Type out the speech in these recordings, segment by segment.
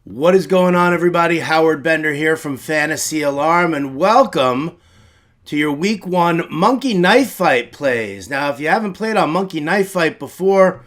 What is going on, everybody? Howard Bender here from Fantasy Alarm, and welcome to your Week 1 Monkey Knife Fight plays. Now, if you haven't played on Monkey Knife Fight before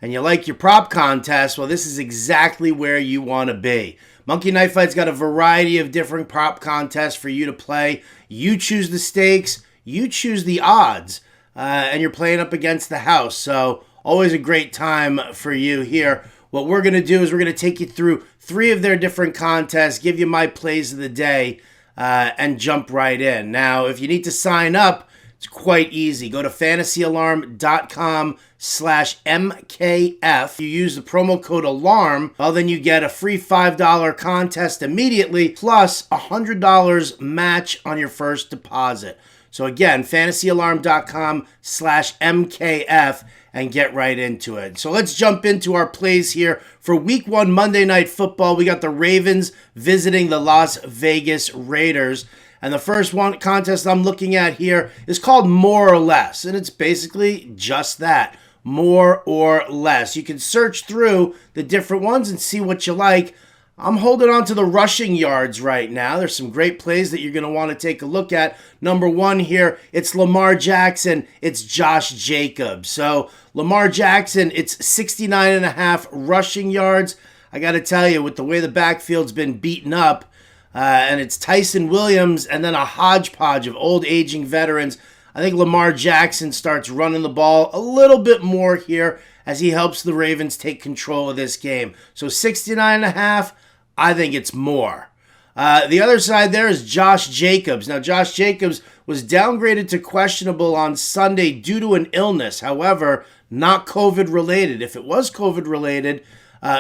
and you like your prop contest, well, this is exactly where you want to be. Monkey Knife Fight's got a variety of different prop contests for you to play. You choose the stakes, you choose the odds, and you're playing up against the house. So, always a great time for you here. What we're going to do is we're going to take you through 3 of their different contests, give you my plays of the day, and jump right in. Now, if you need to sign up, it's quite easy. Go to fantasyalarm.com/MKF. You use the promo code ALARM. Well, then you get a free $5 contest immediately, plus $100 match on your first deposit. So again, fantasyalarm.com/MKF and get right into it. So let's jump into our plays here for Week 1 Monday Night Football. We got the Ravens visiting the Las Vegas Raiders. And the first one contest I'm looking at here is called More or Less. And it's basically just that, more or less. You can search through the different ones and see what you like. I'm holding on to the rushing yards right now. There's some great plays that you're going to want to take a look at. Number 1 here, it's Lamar Jackson. It's Josh Jacobs. So Lamar Jackson, it's 69.5 rushing yards. I got to tell you, with the way the backfield's been beaten up, and it's Tyson Williams and then a hodgepodge of old aging veterans, I think Lamar Jackson starts running the ball a little bit more here as he helps the Ravens take control of this game. So 69.5, I think it's more. The other side there is Josh Jacobs. Now, Josh Jacobs was downgraded to questionable on Sunday due to an illness. However, not COVID-related. If it was COVID-related,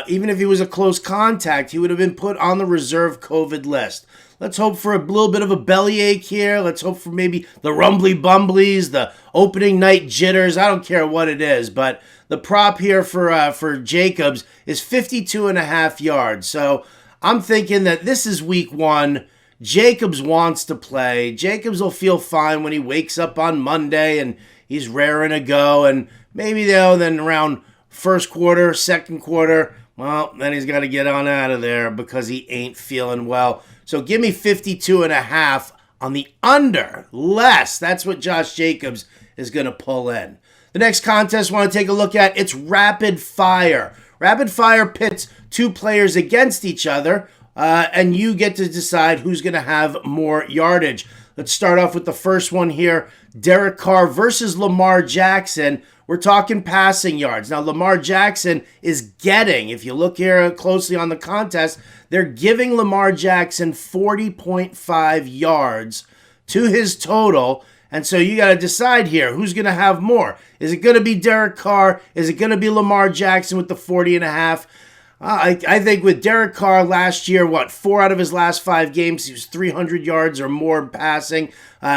even if he was a close contact, he would have been put on the reserve COVID list. Let's hope for a little bit of a bellyache here. Let's hope for maybe the rumbly bumblies, the opening night jitters. I don't care what it is, but the prop here for Jacobs is 52.5 yards. So I'm thinking that this is Week 1. Jacobs wants to play. Jacobs will feel fine when he wakes up on Monday and he's raring to go. And maybe then around first quarter, second quarter, well, then he's got to get on out of there because he ain't feeling well. So give me 52.5 on the under. Less. That's what Josh Jacobs is going to pull in. The next contest I want to take a look at, it's Rapid Fire. Rapid Fire pits 2 players against each other, and you get to decide who's going to have more yardage. Let's start off with the first one here, Derek Carr versus Lamar Jackson. We're talking passing yards. Now, Lamar Jackson is getting, if you look here closely on the contest, they're giving Lamar Jackson 40.5 yards to his total. And so you got to decide here, who's going to have more? Is it going to be Derek Carr? Is it going to be Lamar Jackson with the 40.5? I think with Derek Carr last year, 4 out of his last 5 games, he was 300 yards or more passing.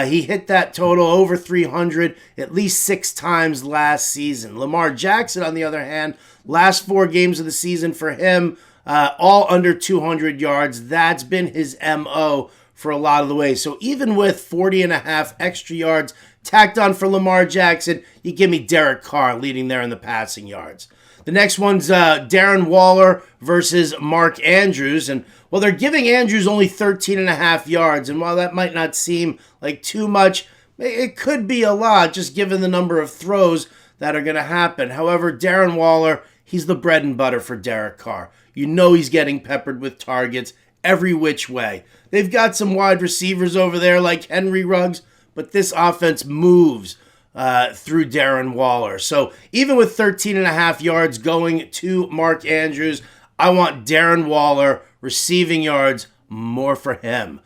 He hit that total over 300 at least 6 times last season. Lamar Jackson, on the other hand, last 4 games of the season for him, all under 200 yards. That's been his MO for a lot of the way. So even with 40.5 extra yards tacked on for Lamar Jackson, you give me Derek Carr leading there in the passing yards. The next one's Darren Waller versus Mark Andrews. And, well, they're giving Andrews only 13.5 yards. And while that might not seem like too much, it could be a lot just given the number of throws that are going to happen. However, Darren Waller, he's the bread and butter for Derek Carr. You know he's getting peppered with targets every which way. They've got some wide receivers over there like Henry Ruggs, but this offense moves through Darren Waller. So even with 13.5 yards going to Mark Andrews, I want Darren Waller receiving yards more for him.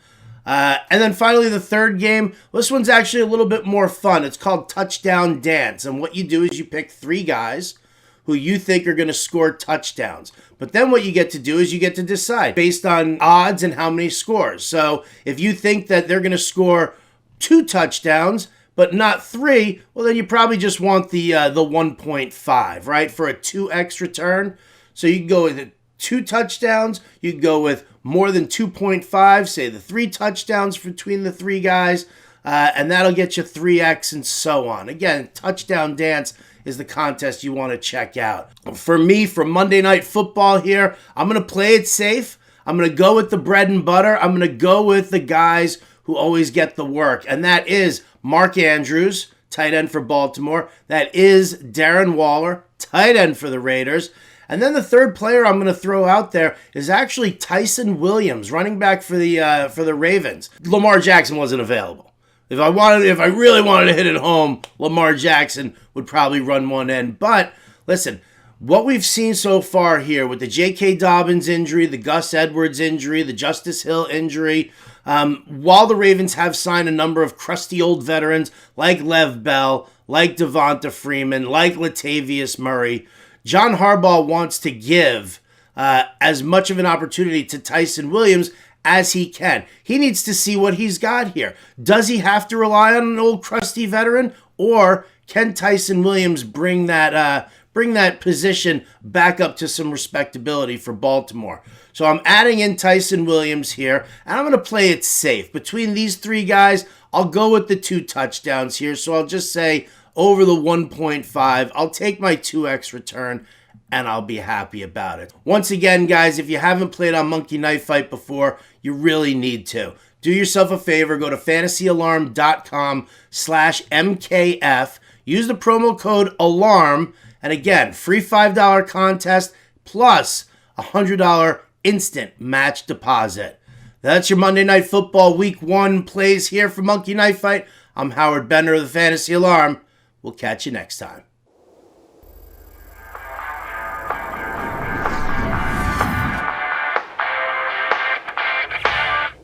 And then finally, the third game. This one's actually a little bit more fun. It's called Touchdown Dance. And what you do is you pick 3 guys who you think are going to score touchdowns. But then what you get to do is you get to decide based on odds and how many scores. So if you think that they're going to score 2 touchdowns, but not 3, well, then you probably just want the 1.5, right, for a 2x return. So you can go with 2 touchdowns. You can go with more than 2.5, say the 3 touchdowns between the 3 guys, and that'll get you 3x and so on. Again, Touchdown Dance is the contest you want to check out. For me, for Monday Night Football here, I'm going to play it safe. I'm going to go with the bread and butter. I'm going to go with the guys who always get the work, and that is Mark Andrews, tight end for Baltimore. That is Darren Waller, tight end for the Raiders. And then the third player I'm going to throw out there is actually Tyson Williams, running back for the Ravens. Lamar Jackson wasn't available. If I really wanted to hit it home, Lamar Jackson would probably run one in. But listen, what we've seen so far here with the J.K. Dobbins injury, the Gus Edwards injury, the Justice Hill injury, while the Ravens have signed a number of crusty old veterans like Lev Bell, like Devonta Freeman, like Latavius Murray, John Harbaugh wants to give as much of an opportunity to Tyson Williams as he can. He needs to see what he's got here. Does he have to rely on an old crusty veteran, or can Tyson Williams bring that position back up to some respectability for Baltimore? So I'm adding in Tyson Williams here, and I'm going to play it safe. Between these three guys, I'll go with the 2 touchdowns here. So I'll just say over the 1.5. I'll take my 2x return, and I'll be happy about it. Once again, guys, if you haven't played on Monkey Knife Fight before, you really need to. Do yourself a favor. Go to fantasyalarm.com/MKF. Use the promo code ALARM. And again, free $5 contest plus $100 instant match deposit. That's your Monday Night Football Week 1 plays here for Monkey Knife Fight. I'm Howard Bender of the Fantasy Alarm. We'll catch you next time.